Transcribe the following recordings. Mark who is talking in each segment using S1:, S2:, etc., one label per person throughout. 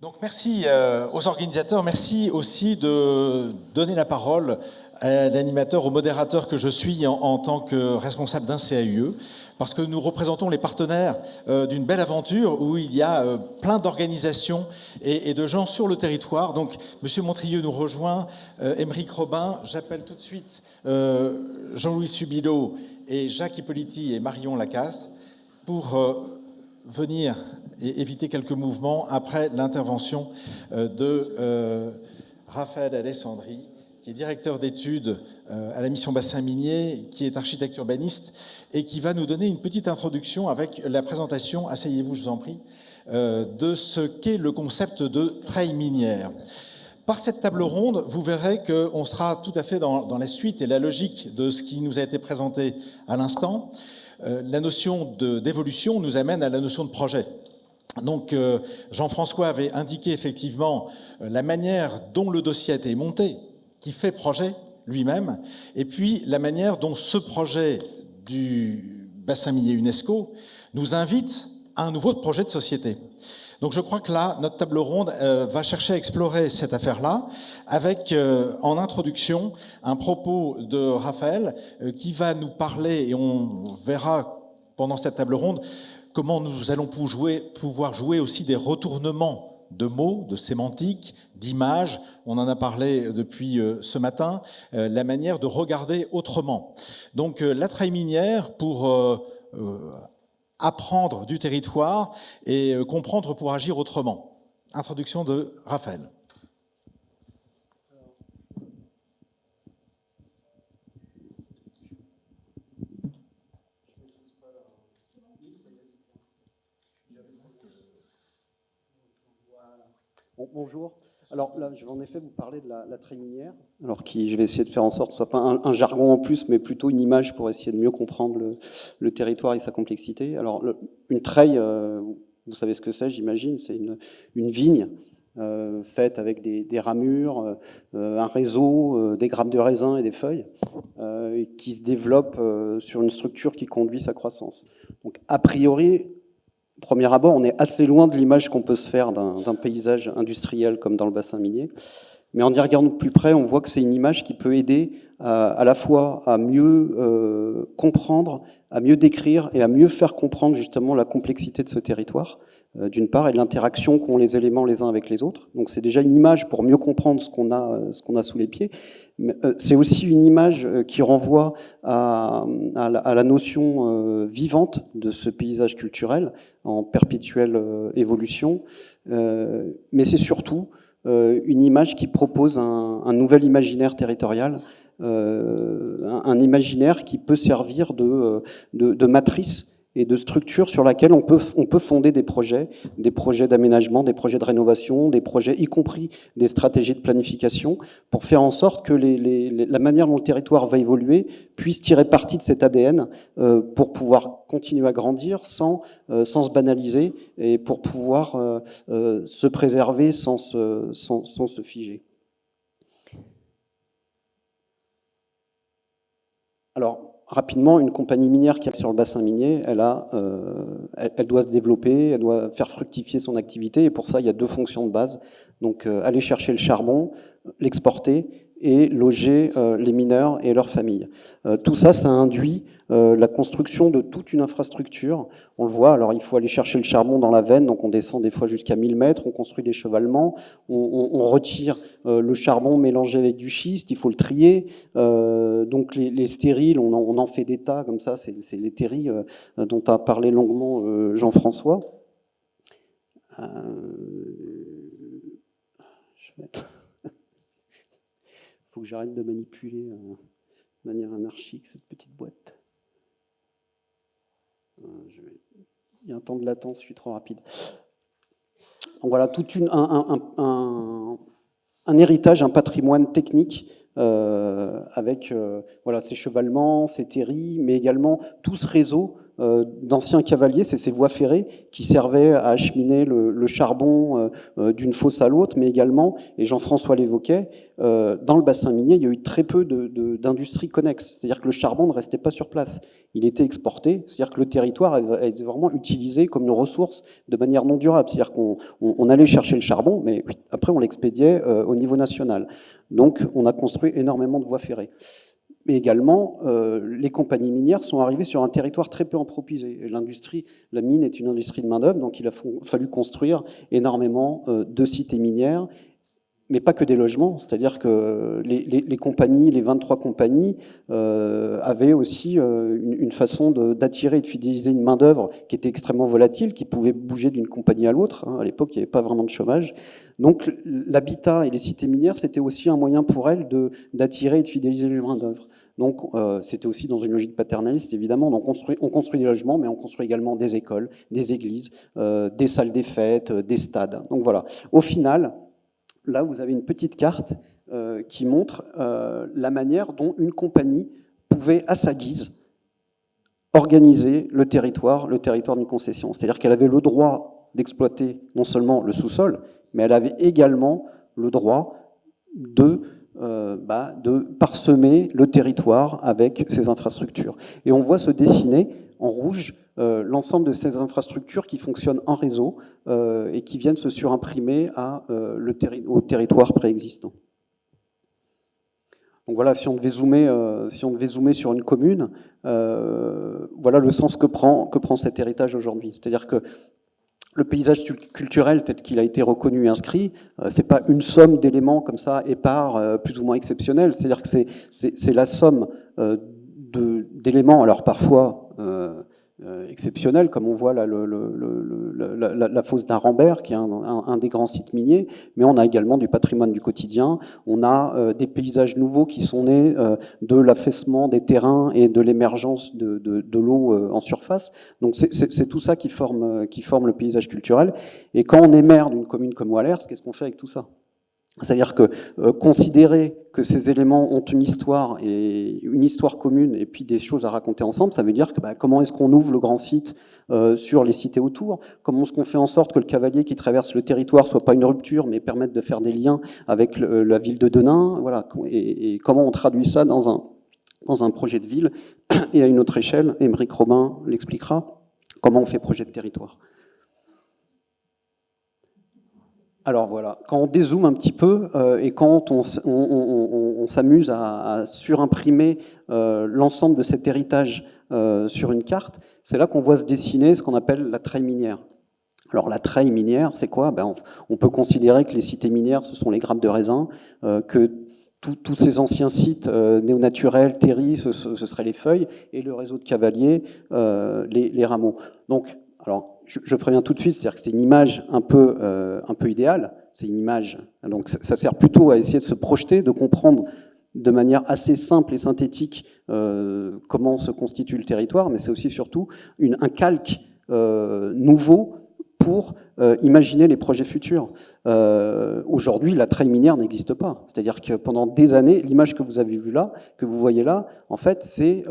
S1: Donc merci aux organisateurs, merci aussi de donner la parole à l'animateur, au modérateur que je suis en tant que responsable d'un CAUE, parce que nous représentons les partenaires d'une belle aventure où il y a plein d'organisations et de gens sur le territoire. Donc Monsieur Montrieux nous rejoint, Émeric Robin, j'appelle tout de suite Jean-Louis Subilo et Jacques Hippolyti et Marion Lacaze pour venir et éviter quelques mouvements après l'intervention de Raphaël Alessandri, qui est directeur d'études à la mission Bassin Minier, qui est architecte urbaniste, et qui va nous donner une petite introduction avec la présentation, asseyez-vous je vous en prie, de ce qu'est le concept de treille minière. Par cette table ronde, vous verrez qu'on sera tout à fait dans la suite et la logique de ce qui nous a été présenté à l'instant. La notion d'évolution nous amène à la notion de projet. Donc Jean-François avait indiqué effectivement la manière dont le dossier a été monté, qui fait projet lui-même, et puis la manière dont ce projet du bassin minier UNESCO nous invite à un nouveau projet de société. Donc je crois que là, notre table ronde va chercher à explorer cette affaire-là, avec en introduction un propos de Raphaël qui va nous parler, et on verra pendant cette table ronde, comment nous allons pouvoir jouer aussi des retournements de mots, de sémantique, d'images. On en a parlé depuis ce matin, la manière de regarder autrement. Donc la treille minière pour apprendre du territoire et comprendre pour agir autrement. Introduction de Raphaël.
S2: Bon, bonjour. Alors là, je vais en effet vous parler de la treille minière, alors je vais essayer de faire en sorte que ce ne soit pas un jargon en plus, mais plutôt une image pour essayer de mieux comprendre le territoire et sa complexité. Alors une treille, vous savez ce que c'est, j'imagine, c'est une vigne faite avec des ramures, un réseau, des grappes de raisin et des feuilles, qui se développe sur une structure qui conduit sa croissance. Donc a priori, premier abord, on est assez loin de l'image qu'on peut se faire d'un paysage industriel comme dans le bassin minier. Mais en y regardant de plus près, on voit que c'est une image qui peut aider à la fois à mieux comprendre, à mieux décrire et à mieux faire comprendre justement la complexité de ce territoire, d'une part, et l'interaction qu'ont les éléments les uns avec les autres. Donc c'est déjà une image pour mieux comprendre ce qu'on a sous les pieds. C'est aussi une image qui renvoie à la notion vivante de ce paysage culturel en perpétuelle évolution. Mais c'est surtout une image qui propose un nouvel imaginaire territorial, un imaginaire qui peut servir de matrice et de structure sur laquelle on peut fonder des projets d'aménagement, des projets de rénovation, des projets, y compris des stratégies de planification, pour faire en sorte que la manière dont le territoire va évoluer puisse tirer parti de cet ADN pour pouvoir continuer à grandir sans se banaliser et pour pouvoir se préserver sans se figer. Alors, rapidement, une compagnie minière qui est sur le bassin minier, elle doit se développer, elle doit faire fructifier son activité, et pour ça, il y a deux fonctions de base. Donc, aller chercher le charbon, l'exporter, et loger les mineurs et leurs familles. Tout ça, ça induit la construction de toute une infrastructure. On le voit, alors il faut aller chercher le charbon dans la veine, donc on descend des fois jusqu'à 1000 mètres, on construit des chevalements, on retire le charbon mélangé avec du schiste, il faut le trier. Donc les stériles, on en fait des tas comme ça, c'est les terris dont a parlé longuement Jean-François. Je vais mettre... Il faut que j'arrête de manipuler de manière anarchique cette petite boîte. Il y a un temps de latence, je suis trop rapide. Donc voilà, tout un héritage, un patrimoine technique avec voilà, ces chevalements, ces terris, mais également tout ce réseau d'anciens cavaliers, c'est ces voies ferrées qui servaient à acheminer le charbon d'une fosse à l'autre, mais également, et Jean-François l'évoquait, dans le bassin minier, il y a eu très peu d'industries connexes. C'est-à-dire que le charbon ne restait pas sur place. Il était exporté, c'est-à-dire que le territoire a été vraiment utilisé comme une ressource de manière non durable. C'est-à-dire qu'on allait chercher le charbon, mais après on l'expédiait au niveau national. Donc on a construit énormément de voies ferrées. Mais également, les compagnies minières sont arrivées sur un territoire très peu anthropisé. L'industrie, la mine est une industrie de main-d'œuvre, donc il a fallu construire énormément de cités minières, mais pas que des logements. C'est-à-dire que les compagnies, les 23 compagnies, avaient aussi une façon d'attirer et de fidéliser une main-d'œuvre qui était extrêmement volatile, qui pouvait bouger d'une compagnie à l'autre. À l'époque, il n'y avait pas vraiment de chômage. Donc l'habitat et les cités minières, c'était aussi un moyen pour elles d'attirer et de fidéliser les main-d'œuvre. Donc c'était aussi dans une logique paternaliste, évidemment. Donc on construit des logements, mais on construit également des écoles, des églises, des salles des fêtes, des stades. Donc voilà. Au final, là, vous avez une petite carte qui montre la manière dont une compagnie pouvait, à sa guise, organiser le territoire d'une concession. C'est-à-dire qu'elle avait le droit d'exploiter non seulement le sous-sol, mais elle avait également le droit de parsemer le territoire avec ses infrastructures. Et on voit se dessiner en rouge l'ensemble de ces infrastructures qui fonctionnent en réseau et qui viennent se surimprimer au territoire préexistant. Donc voilà, si on devait zoomer sur une commune, voilà le sens que prend cet héritage aujourd'hui. C'est-à-dire que le paysage culturel tel qu'il a été reconnu et inscrit, c'est pas une somme d'éléments comme ça épars, plus ou moins exceptionnels. C'est-à-dire que c'est la somme d'éléments, alors parfois exceptionnels, comme on voit là la fosse d'Arambert, qui est un des grands sites miniers, mais on a également du patrimoine du quotidien, on a des paysages nouveaux qui sont nés de l'affaissement des terrains et de l'émergence de l'eau en surface. Donc c'est tout ça qui forme le paysage culturel. Et quand on est maire d'une commune comme Wallers, qu'est-ce qu'on fait avec tout ça ? C'est-à-dire que considérer que ces éléments ont une histoire commune et puis des choses à raconter ensemble, ça veut dire que comment est-ce qu'on ouvre le grand site sur les cités autour ? Comment est-ce qu'on fait en sorte que le cavalier qui traverse le territoire soit pas une rupture, mais permette de faire des liens avec la ville de Denain ? Voilà. Et comment on traduit ça dans un projet de ville ? Et à une autre échelle, Aymeric Robin l'expliquera, comment on fait projet de territoire. Alors voilà, quand on dézoome un petit peu et quand on s'amuse à surimprimer l'ensemble de cet héritage sur une carte, c'est là qu'on voit se dessiner ce qu'on appelle la treille minière. Alors la treille minière, c'est quoi ? On peut considérer que les cités minières, ce sont les grappes de raisin, que tous ces anciens sites néonaturels, terris, ce seraient les feuilles, et le réseau de cavaliers, les rameaux. Donc, alors, je préviens tout de suite, c'est-à-dire que c'est une image un peu idéale, c'est une image, donc ça sert plutôt à essayer de se projeter, de comprendre de manière assez simple et synthétique comment se constitue le territoire, mais c'est aussi surtout un calque nouveau pour imaginer les projets futurs. Aujourd'hui, la treille minière n'existe pas. C'est-à-dire que pendant des années, l'image que vous avez vue là, que vous voyez là, en fait, c'est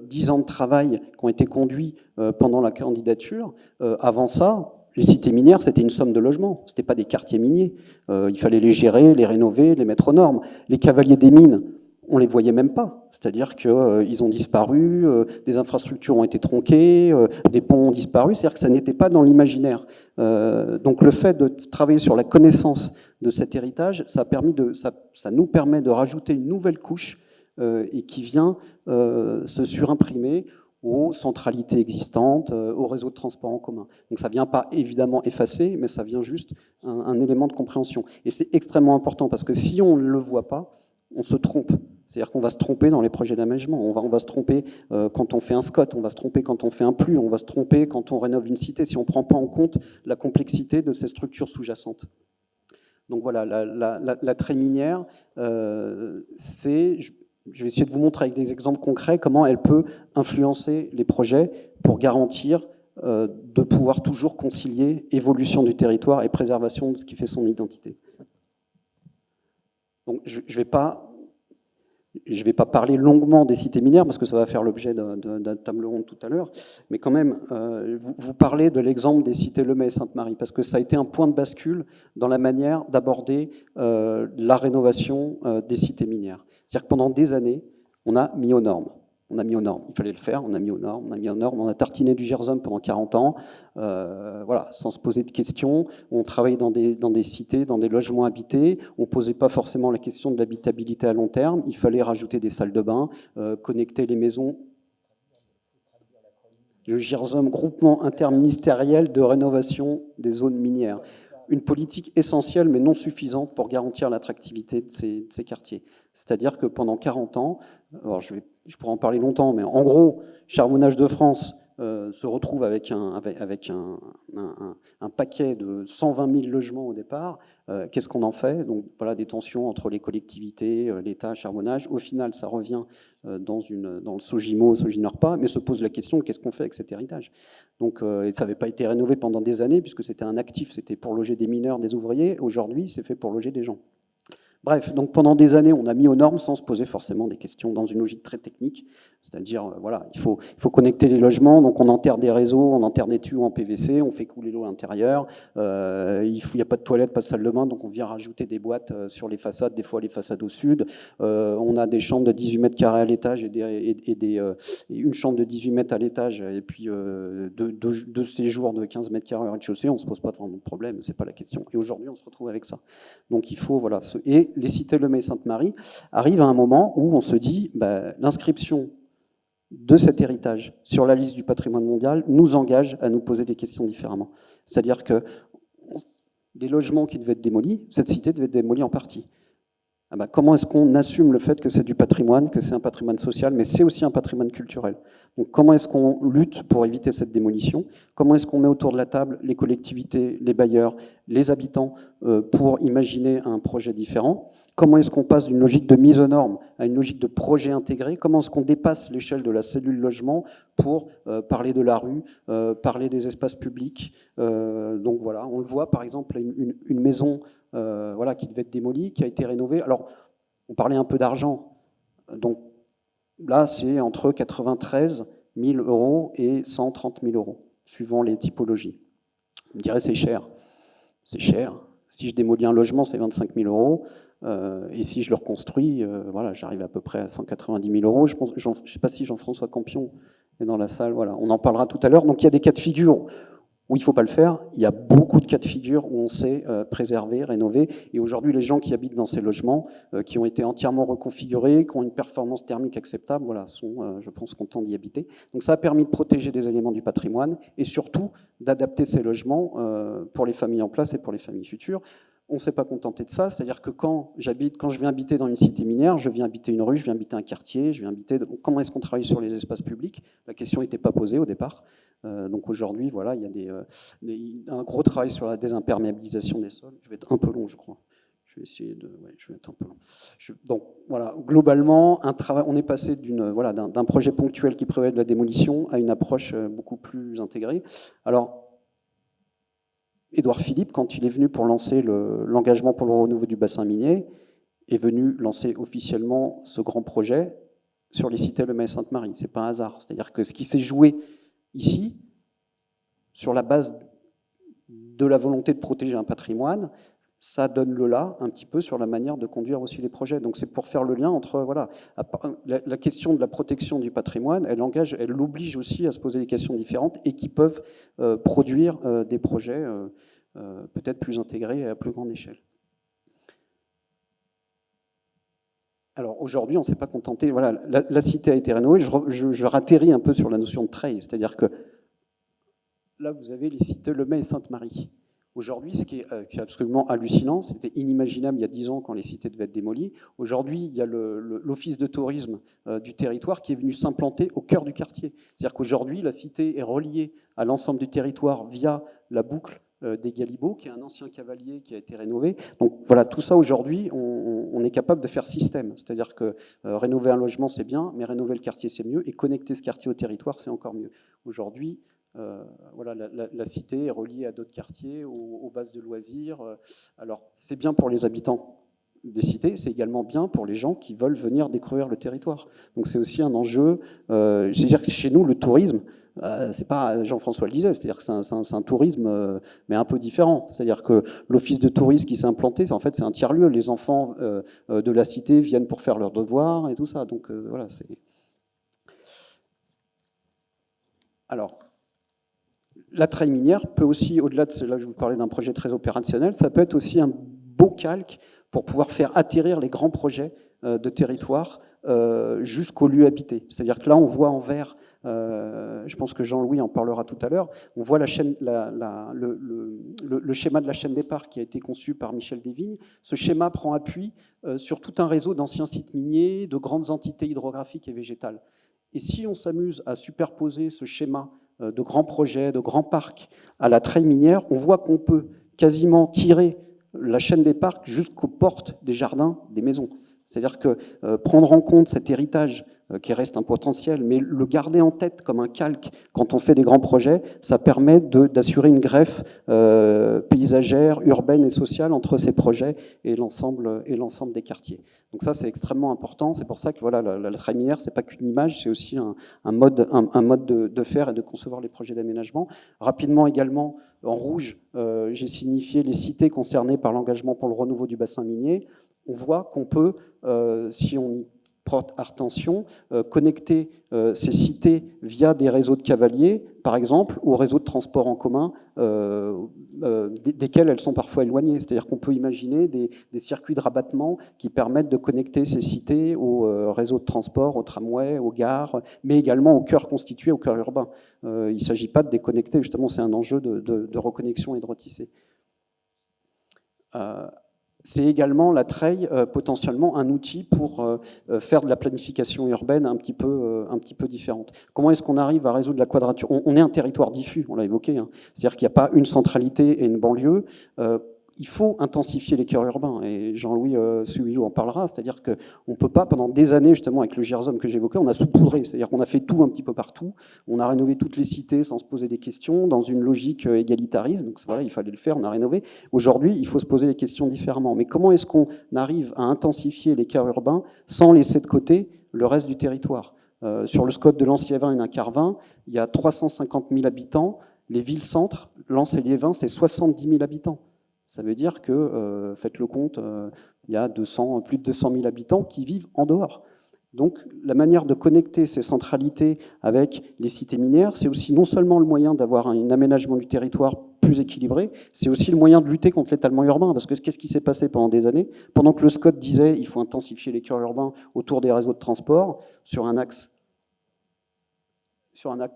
S2: 10 ans de travail qui ont été conduits pendant la candidature. Avant ça, les cités minières, c'était une somme de logements. C'était pas des quartiers miniers. Il fallait les gérer, les rénover, les mettre aux normes. Les cavaliers des mines, on les voyait même pas. C'est-à-dire qu'ils ont disparu, des infrastructures ont été tronquées, des ponts ont disparu. C'est-à-dire que ça n'était pas dans l'imaginaire. Donc le fait de travailler sur la connaissance de cet héritage, ça nous permet de rajouter une nouvelle couche et qui vient se surimprimer aux centralités existantes, au réseau de transport en commun. Donc ça ne vient pas évidemment effacer, mais ça vient juste un élément de compréhension. Et c'est extrêmement important parce que si on ne le voit pas, on se trompe. C'est-à-dire qu'on va se tromper dans les projets d'aménagement. On va se tromper quand on fait un SCOT, on va se tromper quand on fait un PLU, on va se tromper quand on rénove une cité, si on ne prend pas en compte la complexité de ces structures sous-jacentes. Donc voilà, la treille minière, c'est... Je vais essayer de vous montrer avec des exemples concrets comment elle peut influencer les projets pour garantir de pouvoir toujours concilier évolution du territoire et préservation de ce qui fait son identité. Donc je ne vais pas Je ne vais pas parler longuement des cités minières parce que ça va faire l'objet d'un table ronde tout à l'heure, mais quand même, vous parlez de l'exemple des cités Lemay et Sainte-Marie parce que ça a été un point de bascule dans la manière d'aborder la rénovation des cités minières. C'est-à-dire que pendant des années, on a mis aux normes. On a mis aux normes. Il fallait le faire. On a mis aux normes. On a mis aux normes. On a tartiné du Gersum pendant 40 ans, voilà, sans se poser de questions. On travaillait dans des cités, dans des logements habités. On ne posait pas forcément la question de l'habitabilité à long terme. Il fallait rajouter des salles de bain, connecter les maisons. Le Gersum, groupement interministériel de rénovation des zones minières. Une politique essentielle mais non suffisante pour garantir l'attractivité de ces quartiers. C'est-à-dire que pendant 40 ans, alors je pourrais en parler longtemps, mais en gros, Charbonnage de France se retrouve avec un paquet de 120 000 logements au départ. Qu'est-ce qu'on en fait? Donc voilà, des tensions entre les collectivités, l'État, Charbonnage. Au final, ça revient dans le Sogimo, Soginorpa, mais se pose la question, qu'est-ce qu'on fait avec cet héritage? Donc, et ça n'avait pas été rénové pendant des années, puisque c'était un actif, c'était pour loger des mineurs, des ouvriers. Aujourd'hui, c'est fait pour loger des gens. Bref, donc pendant des années, on a mis aux normes sans se poser forcément des questions dans une logique très technique, c'est-à-dire, voilà, il faut connecter les logements, donc on enterre des réseaux, on enterre des tuyaux en PVC, on fait couler l'eau à l'intérieur, il n'y a pas de toilette, pas de salle de bain, donc on vient rajouter des boîtes sur les façades, des fois les façades au sud, on a des chambres de 18 mètres carrés à l'étage et une chambre de 18 mètres à l'étage, et puis deux séjours de 15 mètres carrés au rez-de-chaussée, on ne se pose pas vraiment de problème, c'est pas la question. Et aujourd'hui, on se retrouve avec ça. Donc il faut, voilà, et les cités Lemay et Sainte-Marie arrivent à un moment où on se dit, l'inscription de cet héritage sur la liste du patrimoine mondial nous engage à nous poser des questions différemment. C'est-à-dire que les logements qui devaient être démolis, cette cité devait être démolie en partie. Comment est-ce qu'on assume le fait que c'est du patrimoine, que c'est un patrimoine social, mais c'est aussi un patrimoine culturel? Donc comment est-ce qu'on lutte pour éviter cette démolition? Comment est-ce qu'on met autour de la table les collectivités, les bailleurs, les habitants pour imaginer un projet différent? Comment est-ce qu'on passe d'une logique de mise aux normes à une logique de projet intégré? Comment est-ce qu'on dépasse l'échelle de la cellule logement pour parler de la rue, parler des espaces publics? Donc voilà, on le voit par exemple, une maison voilà, qui devait être démolie, qui a été rénovée. Alors, on parlait un peu d'argent. Donc là, c'est entre 93 000 euros et 130 000 euros, suivant les typologies. On me dirait c'est cher. C'est cher. Si je démolis un logement, c'est 25 000 euros. Et si je le reconstruis, voilà, j'arrive à peu près à 190 000 euros. Je ne sais pas si Jean-François Campion est dans la salle. Voilà, on en parlera tout à l'heure. Donc il y a des cas de figure où il ne faut pas le faire. Il y a beaucoup de cas de figure où on sait préserver, rénover. Et aujourd'hui, les gens qui habitent dans ces logements, qui ont été entièrement reconfigurés, qui ont une performance thermique acceptable, voilà, sont, je pense, contents d'y habiter. Donc ça a permis de protéger des éléments du patrimoine et surtout d'adapter ces logements pour les familles en place et pour les familles futures. On ne s'est pas contenté de ça, c'est-à-dire que quand je viens habiter dans une cité minière, je viens habiter une rue, je viens habiter un quartier, je viens habiter... Comment est-ce qu'on travaille sur les espaces publics? La question n'était pas posée au départ. Donc aujourd'hui, voilà, il y a un gros travail sur la désimperméabilisation des sols. Je vais être un peu long, je crois. Je vais essayer de... Ouais, je vais être un peu long. Donc voilà, globalement, on est passé d'un projet ponctuel qui prévoyait de la démolition à une approche beaucoup plus intégrée. Alors, Édouard Philippe, quand il est venu pour lancer l'engagement pour le renouveau du bassin minier, est venu lancer officiellement ce grand projet sur les cités Lemay et Sainte-Marie. Ce n'est pas un hasard. C'est-à-dire que ce qui s'est joué ici, sur la base de la volonté de protéger un patrimoine, ça donne le là un petit peu sur la manière de conduire aussi les projets. Donc c'est pour faire le lien entre voilà, la question de la protection du patrimoine, elle l'oblige aussi à se poser des questions différentes et qui peuvent produire des projets peut-être plus intégrés et à plus grande échelle. Alors aujourd'hui, on ne s'est pas contenté. Voilà, la cité a été rénovée. Je ratterris un peu sur la notion de treil, c'est-à-dire que là, vous avez les cités Lemay et Sainte-Marie. Aujourd'hui, ce qui est absolument hallucinant, c'était inimaginable il y a 10 ans quand les cités devaient être démolies. Aujourd'hui, il y a l'office de tourisme du territoire qui est venu s'implanter au cœur du quartier. C'est-à-dire qu'aujourd'hui, la cité est reliée à l'ensemble du territoire via la boucle des Galibots, qui est un ancien cavalier qui a été rénové. Donc voilà, tout ça aujourd'hui, on est capable de faire système. C'est-à-dire que rénover un logement, c'est bien, mais rénover le quartier, c'est mieux, et connecter ce quartier au territoire, c'est encore mieux. Aujourd'hui, voilà, la cité est reliée à d'autres quartiers, aux bases de loisirs. Alors, c'est bien pour les habitants. des cités, c'est également bien pour les gens qui veulent venir découvrir le territoire. Donc c'est aussi un enjeu. C'est-à-dire que chez nous, le tourisme, c'est pas, Jean-François le disait, c'est-à-dire que c'est un tourisme, mais un peu différent. C'est-à-dire que l'office de tourisme qui s'est implanté, en fait, c'est un tiers-lieu. Les enfants de la cité viennent pour faire leurs devoirs et tout ça. Donc voilà, c'est... Alors, la treille minière peut aussi, au-delà de là, je vous parlais d'un projet très opérationnel, ça peut être aussi un beau calque pour pouvoir faire atterrir les grands projets de territoire jusqu'au lieu habité. C'est-à-dire que là, on voit en vert, je pense que Jean-Louis en parlera tout à l'heure, on voit le schéma de la chaîne des parcs qui a été conçu par Michel Desvignes. Ce schéma prend appui sur tout un réseau d'anciens sites miniers, de grandes entités hydrographiques et végétales. Et si on s'amuse à superposer ce schéma de grands projets, de grands parcs à la treille minière, on voit qu'on peut quasiment tirer la chaîne des parcs jusqu'aux portes des jardins, des maisons. C'est-à-dire que prendre en compte cet héritage qui reste un potentiel, mais le garder en tête comme un calque quand on fait des grands projets, ça permet d'assurer une greffe paysagère, urbaine et sociale entre ces projets et l'ensemble des quartiers. Donc ça, c'est extrêmement important. C'est pour ça que voilà, la treille minière, c'est pas qu'une image, c'est aussi un mode de faire et de concevoir les projets d'aménagement. Rapidement également, en rouge, j'ai signifié les cités concernées par l'engagement pour le renouveau du bassin minier. On voit qu'on peut, si on y porte attention, connecter ces cités via des réseaux de cavaliers, par exemple, ou réseaux de transport en commun, desquels elles sont parfois éloignées. C'est-à-dire qu'on peut imaginer des circuits de rabattement qui permettent de connecter ces cités aux réseaux de transport, aux tramways, aux gares, mais également au cœur constitué, au cœur urbain. Il ne s'agit pas de déconnecter, justement, c'est un enjeu de reconnexion et de retisser. C'est également la treille potentiellement un outil pour faire de la planification urbaine un petit peu différente. Comment est-ce qu'on arrive à résoudre la quadrature ? On est un territoire diffus, on l'a évoqué, hein. C'est-à-dire qu'il n'y a pas une centralité et une banlieue. Il faut intensifier les cœurs urbains, et Jean-Louis Suillou en parlera, c'est-à-dire qu'on ne peut pas, pendant des années, justement, avec le GIRSOM que j'évoquais, on a saupoudré, c'est-à-dire qu'on a fait tout un petit peu partout, on a rénové toutes les cités sans se poser des questions, dans une logique égalitariste, donc voilà, il fallait le faire, on a rénové. Aujourd'hui, il faut se poser les questions différemment. Mais comment est-ce qu'on arrive à intensifier les cœurs urbains sans laisser de côté le reste du territoire ? Sur le SCOT de Lens-Liévin et Nacarvin, il y a 350 000 habitants, les villes-centres, Lens et Liévin, c'est 70 000 habitants. Ça veut dire que, faites le compte, il y a plus de 200 000 habitants qui vivent en dehors. Donc la manière de connecter ces centralités avec les cités minières, c'est aussi non seulement le moyen d'avoir un aménagement du territoire plus équilibré, c'est aussi le moyen de lutter contre l'étalement urbain. Parce que qu'est-ce qui s'est passé pendant des années ? Pendant que le SCOT disait qu'il faut intensifier les cœurs urbains autour des réseaux de transport, sur un axe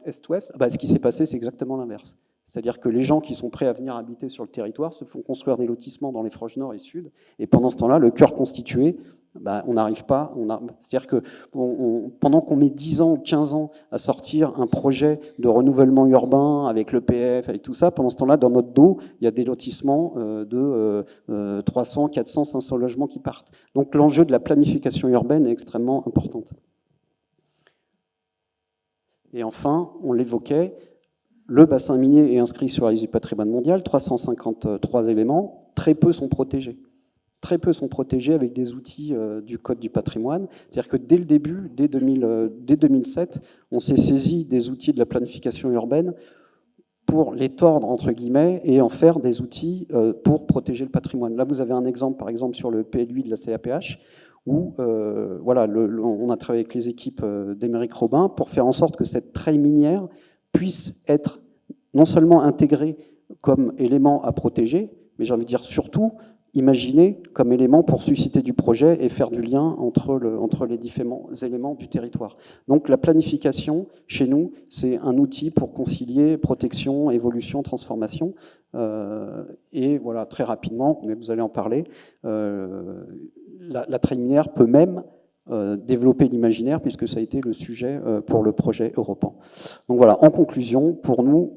S2: est-ouest, ce qui s'est passé, c'est exactement l'inverse. C'est-à-dire que les gens qui sont prêts à venir habiter sur le territoire se font construire des lotissements dans les Froges Nord et Sud, et pendant ce temps-là, le cœur constitué, on n'arrive pas. C'est-à-dire que pendant qu'on met 10 ans ou 15 ans à sortir un projet de renouvellement urbain avec l'EPF, avec tout ça, pendant ce temps-là, dans notre dos, il y a des lotissements de 300, 400, 500 logements qui partent. Donc l'enjeu de la planification urbaine est extrêmement important. Et enfin, on l'évoquait, le bassin minier est inscrit sur la liste du patrimoine mondial, 353 éléments, très peu sont protégés. Très peu sont protégés avec des outils du Code du patrimoine. C'est-à-dire que dès le début, dès 2007, on s'est saisi des outils de la planification urbaine pour les tordre, entre guillemets, et en faire des outils pour protéger le patrimoine. Là, vous avez un exemple, par exemple, sur le PLUI de la CAPH, où on a travaillé avec les équipes d'Émeric Robin pour faire en sorte que cette treille minière puisse être non seulement intégrée comme élément à protéger, mais j'ai envie de dire surtout imaginé comme élément pour susciter du projet et faire du lien entre les différents éléments du territoire. Donc la planification, chez nous, c'est un outil pour concilier protection, évolution, transformation. Et voilà, très rapidement, mais vous allez en parler, la treille minière peut même développer l'imaginaire, puisque ça a été le sujet pour le projet Europan. Donc voilà, en conclusion, pour nous,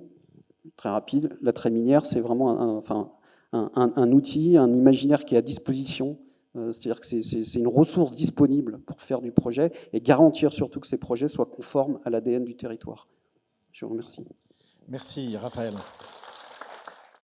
S2: très rapide, la treille minière, c'est vraiment un outil, un imaginaire qui est à disposition, c'est-à-dire que c'est une ressource disponible pour faire du projet et garantir surtout que ces projets soient conformes à l'ADN du territoire. Je vous remercie.
S1: Merci, Raphaël.